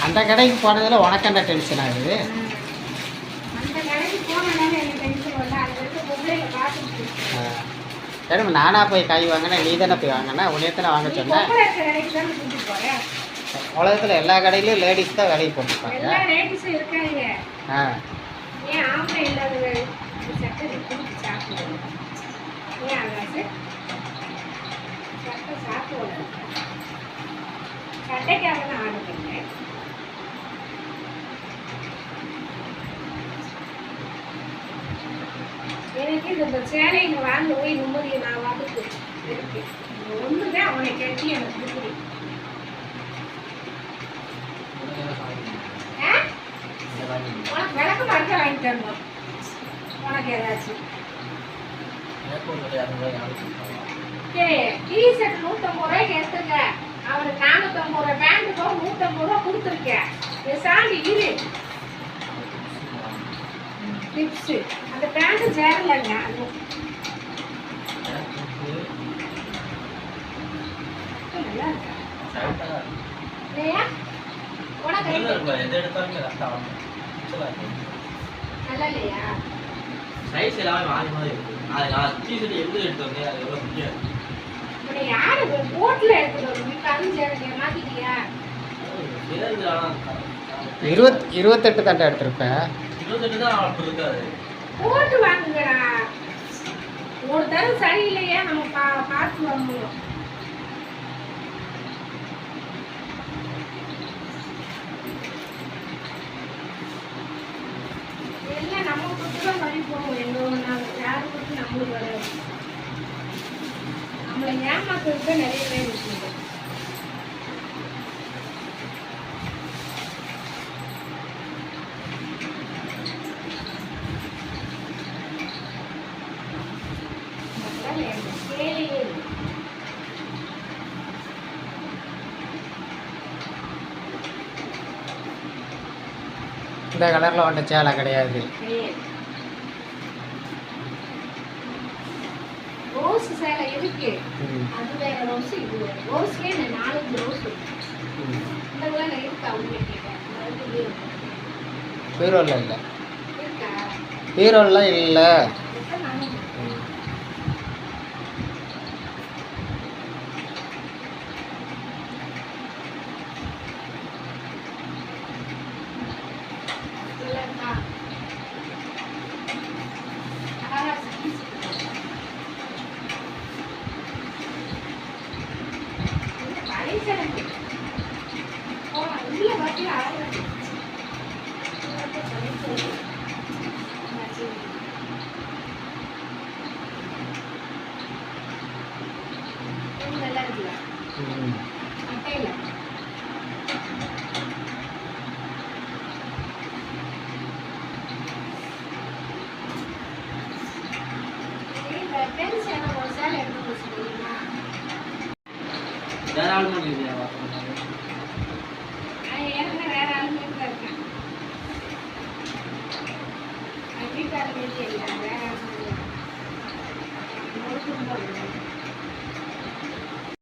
அந்த கடைக்கு போனதில் உனக்கு அந்த டென்ஷன் ஆகுது. சரி, நானா போய் காய் வாங்கினேன், நீ தானே போய் வாங்கினா, உன்னையத்தானே வாங்க சொன்னேன். உலகத்தில் எல்லா கடையிலையும் லேடிஸ் தான் வேலைக்கு போட்டுருப்பாங்க. எனக்கு இந்த சேலைங்க வாங்க போய் நிம்மதியை நான் வாங்கிட்டு இருக்கு ஒண்ணுதான் அவனை கட்டி எனக்கு பிடிக்கும். உனக்கு விளக்கு மறக்க வாங்கி தரணும். உனக்கு ஏதாச்சும் டிஷர்ட் 150 ரூபாய்க்கு எடுத்துங்க. அவனுக்கு 450 ரூபாய், பேண்ட்டுக்கோ 150 ரூபா கொடுத்துருக்கேன். சாண்டி இரு டிப்ஸு அந்த பேண்ட்டு சேரலைங்க. அது நல்லா இருக்கா இல்லையா? உனக்கு நல்லா இல்லையா? சைஸ் எல்லாமே மாறி மாறி இருக்கு. அது நான் டிஷர்ட் எங்க எடுத்து வந்தேன், அது எவ்வளவு முக்கியம். இப்ப யாரு போட்ல எடுத்துட்டு நீ கரிஞ்சேங்க மாத்திட்டியா? 28 தாண்டா எடுத்திருப்பேன். 28 தான் அப்படி இருக்காது. போட்டு வாங்குங்கடா. ஒரு தரம் சரியில்லையா நம்ம பார்த்து வாங்குவோம். எல்லாம் நம்ம கொடுத்துதான் பண்ணி போவோம். யாரு கொடுத்து நம்மளுக்கு வராது. நம்மளை ஏமாத்துறதுக்கு நிறைய பேர் இருக்குது. இந்த கலரில் ஒன்றை சேலை கிடையாது. ரோஸ் சேலை இருக்கு. அது வேற ரோஸ், இது வேற ரோஸ்லயே 4 ரோஸ் இந்த கலர்ல இருக்கு. அவங்க கேட்டேன் பீரோல இல்லை, பீரோலாம் இல்லை. வேற ஆளுங்க வேற ஆளுங்க இருக்கேன். வேற